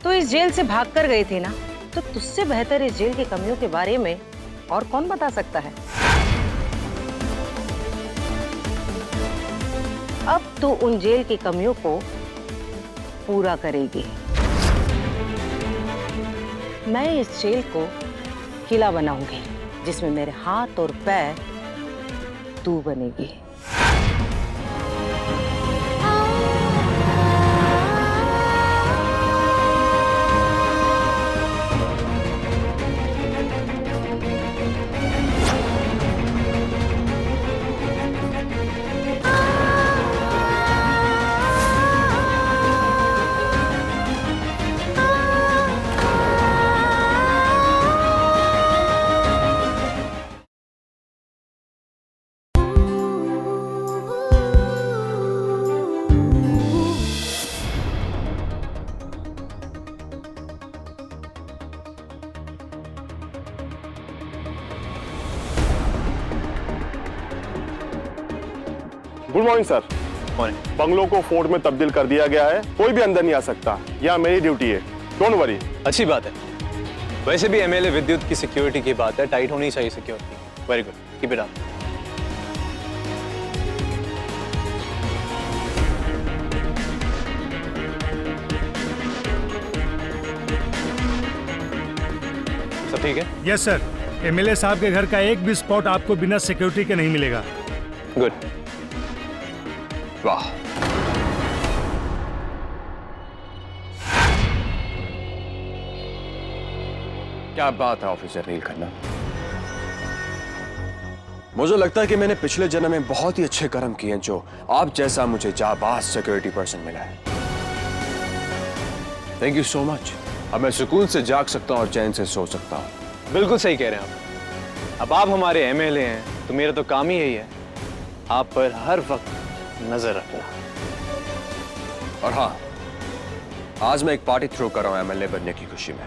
तो इस जेल से भाग कर गई थी ना, तो तुझसे बेहतर इस जेल की कमियों के बारे में और कौन बता सकता है। अब तू उन जेल की कमियों को पूरा करेगी। मैं इस जेल को किला बनाऊंगी जिसमें मेरे हाथ और पैर तू बनेगी। Good morning sir. बंगलों को फोर्ट में तब्दील कर दिया गया है, कोई भी अंदर नहीं आ सकता। यह मेरी ड्यूटी है, डोंट वरी। अच्छी बात है। वैसे भी एमएलए विद्युत की सिक्योरिटी की बात है, टाइट होनी चाहिए security. Very good, keep it up. सब ठीक है? Yes sir. एमएलए साहब के घर का एक भी स्पॉट आपको बिना सिक्योरिटी के नहीं मिलेगा। गुड। वाह, क्या बात है ऑफिसर नीलकंठा। मुझे लगता है कि मैंने पिछले जन्म में बहुत ही अच्छे कर्म किए हैं जो आप जैसा मुझे जाबाज सिक्योरिटी पर्सन मिला है। Thank you so much. अब मैं सुकून से जाग सकता हूं और चैन से सो सकता हूं। बिल्कुल सही कह रहे हैं आप। अब आप हमारे एमएलए हैं तो मेरा तो काम ही यही है आप पर हर वक्त नजर रखना। और हाँ, आज मैं एक पार्टी थ्रो कर रहा हूं एमएलए बनने की खुशी में,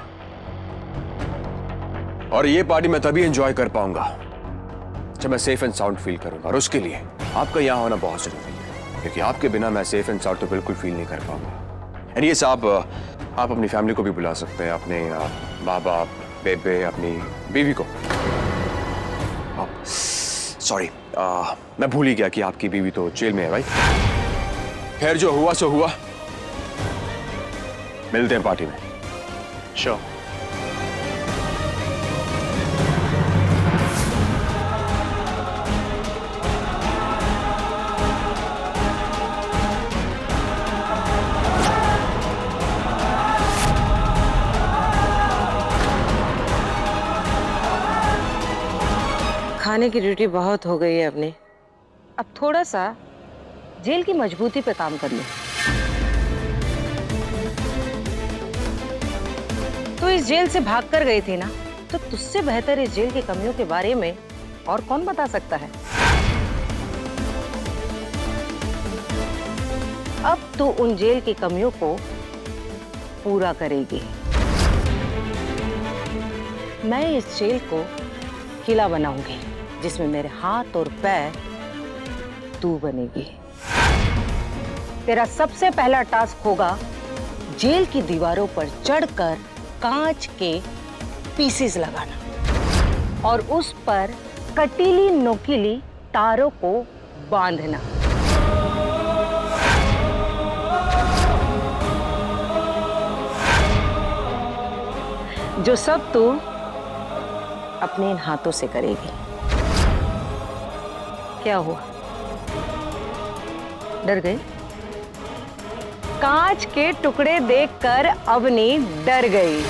और ये पार्टी मैं तभी एंजॉय कर पाऊंगा जब मैं सेफ एंड साउंड फील करूंगा, और उसके लिए आपका यहां होना बहुत जरूरी है, क्योंकि आपके बिना मैं सेफ एंड साउंड तो बिल्कुल फील नहीं कर पाऊंगा। एंड ये आप अपनी फैमिली को भी बुला सकते हैं, अपने बाबा, बेबे, अपनी बीवी को। सॉरी, मैं भूल ही गया कि आपकी बीवी तो जेल में है भाई। खैर, जो हुआ सो हुआ। मिलते हैं पार्टी में। श्योर। खाने की ड्यूटी बहुत हो गई है अपनी, अब थोड़ा सा जेल की मजबूती पे काम कर लो। तो इस जेल से भाग कर गई थी ना, तो तुझसे बेहतर इस जेल की कमियों के बारे में और कौन बता सकता है। अब तू उन जेल की कमियों को पूरा करेगी। मैं इस जेल को किला बनाऊंगी जिसमें मेरे हाथ और पैर तू बनेगी। तेरा सबसे पहला टास्क होगा जेल की दीवारों पर चढ़कर कांच के पीसेस लगाना और उस पर कटीली नोकीली तारों को बांधना। जो सब तू अपने इन हाथों से करेगी। क्या हुआ, डर गई? कांच के टुकड़े देखकर अवनी डर गई।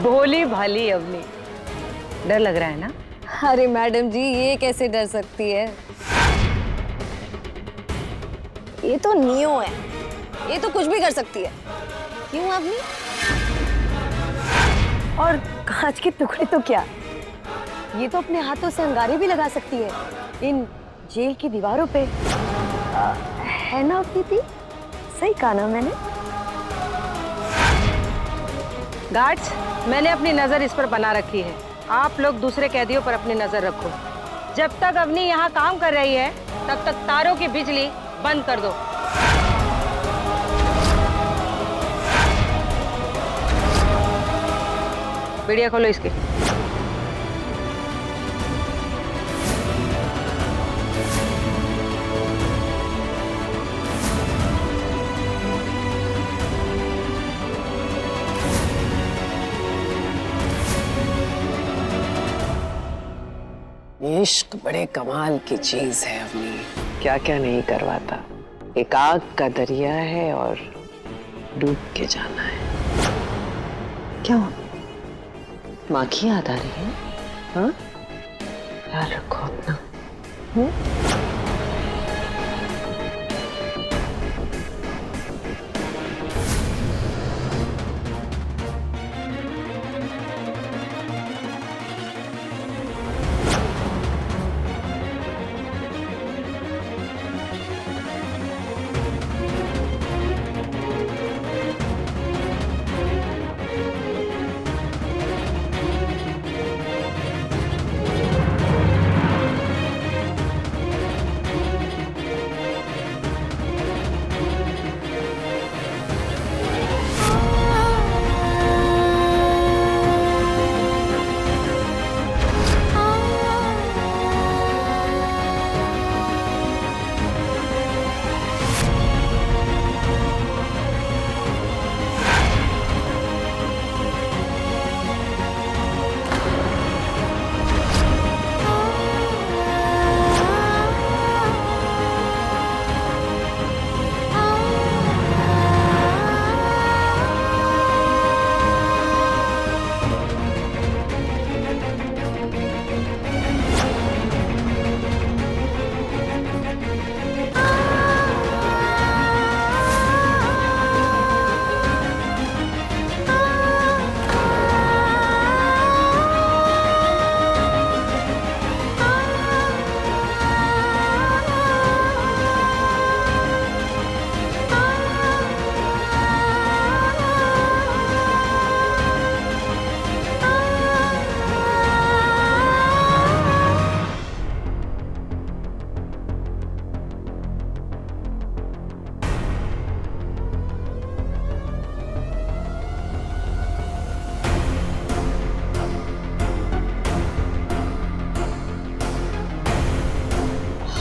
भोली भाली अवनी, डर लग रहा है ना? अरे मैडम जी, ये कैसे डर सकती है? ये तो नियो है, ये तो कुछ भी कर सकती है। क्यों अवनी? और कांच के टुकड़े तो क्या, ये तो अपने हाथों से अंगारे भी लगा सकती है इन जेल की दीवारों पे। है ना प्रीति? सही कहा ना मैंने? गार्ड्स, मैंने अपनी नजर इस पर बना रखी है। आप लोग दूसरे कैदियों पर अपनी नजर रखो। जब तक अवनी यहाँ काम कर रही है तब तक तारों की बिजली बंद कर दो। मीडिया खोलो इसके। इश्क बड़े कमाल की चीज है अवनी, क्या क्या नहीं करवाता। एक आग का दरिया है और डूब के जाना है। क्या माँ की याद आ रही है? हाँ, ख्याल रखो अपना।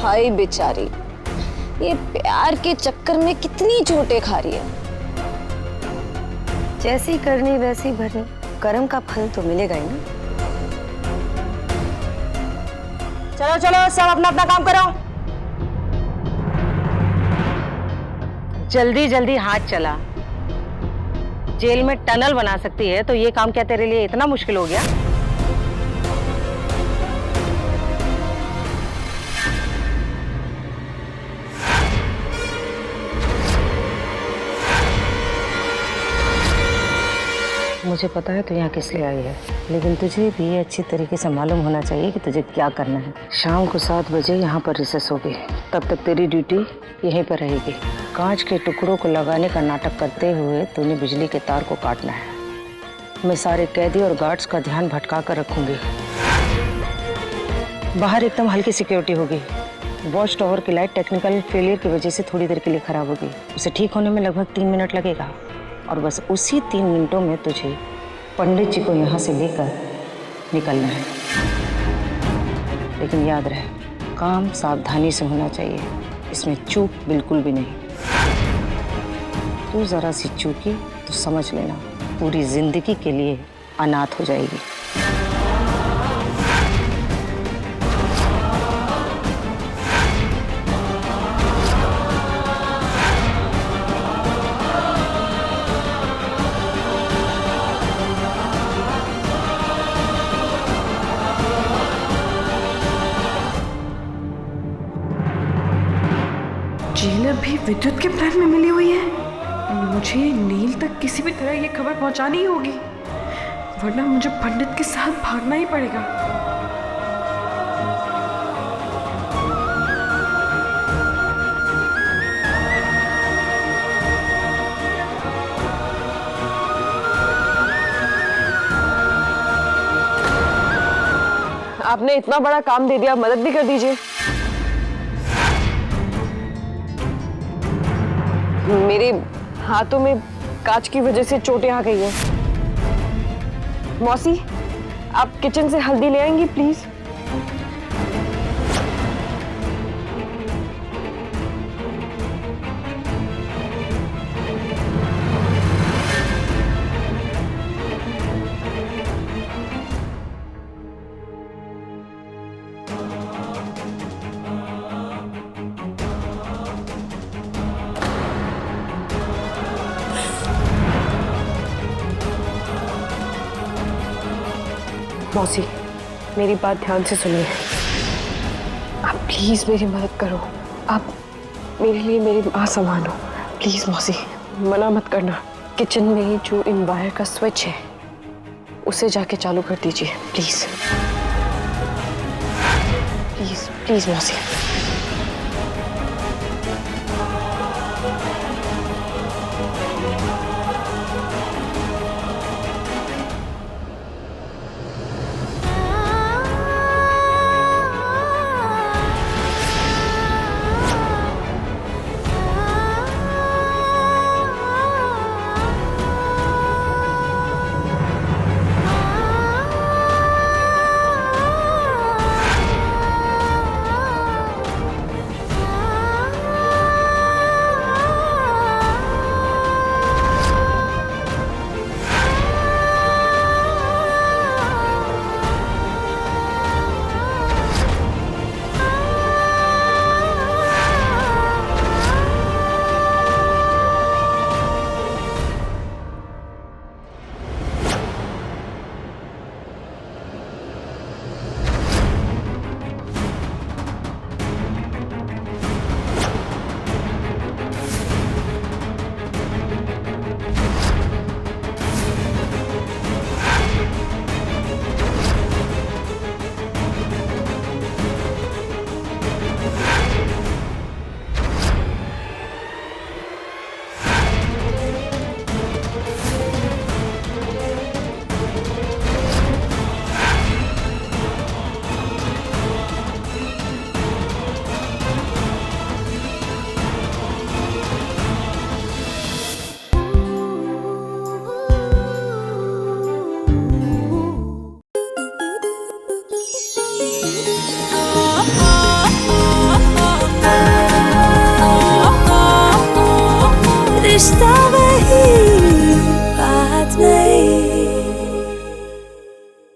हाय बेचारी, ये प्यार के चक्कर में कितनी चोटें खा रही है। जैसी करनी वैसी भरनी, कर्म का फल तो मिलेगा ही ना। चलो चलो सब अपना अपना काम करो। जल्दी जल्दी हाथ चला। जेल में टनल बना सकती है तो ये काम क्या तेरे लिए इतना मुश्किल हो गया? मुझे पता है तू यहाँ किस लिए आई है, लेकिन तुझे भी अच्छी तरीके से मालूम होना चाहिए कि तुझे क्या करना है। शाम को 7 बजे यहाँ पर रिसेस होगी, तब तक तेरी ड्यूटी यहीं पर रहेगी। कांच के टुकड़ों को लगाने का नाटक करते हुए तूने बिजली के तार को काटना है। मैं सारे कैदी और गार्ड्स का ध्यान भटका कर रखूंगी। बाहर एकदम हल्की सिक्योरिटी होगी। वॉच टावर की लाइट टेक्निकल फेलियर की वजह से थोड़ी देर के लिए खराब होगी। उसे ठीक होने में लगभग 3 मिनट लगेगा और बस उसी 3 मिनटों में तुझे पंडित जी को यहाँ से लेकर निकलना है। लेकिन याद रहे, काम सावधानी से होना चाहिए, इसमें चूक बिल्कुल भी नहीं। तू जरा सी चूकी तो समझ लेना पूरी जिंदगी के लिए अनाथ हो जाएगी। जेल अभी विद्युत के प्लान में मिली हुई है। मुझे नील तक किसी भी तरह ये खबर पहुंचानी ही होगी, वरना मुझे पंडित के साथ भागना ही पड़ेगा। आपने इतना बड़ा काम दे दिया, मदद भी कर दीजिए। मेरे हाथों में कांच की वजह से चोटें आ गई है। मौसी, आप किचन से हल्दी ले आएंगी प्लीज। मौसी, मेरी बात ध्यान से सुनिए। आप प्लीज मेरी मदद करो। आप मेरे लिए मेरी माँ समान हो। प्लीज मौसी, मना मत करना। किचन में जो इन वायर का स्विच है उसे जाके चालू कर दीजिए प्लीज। प्लीज प्लीज मौसी।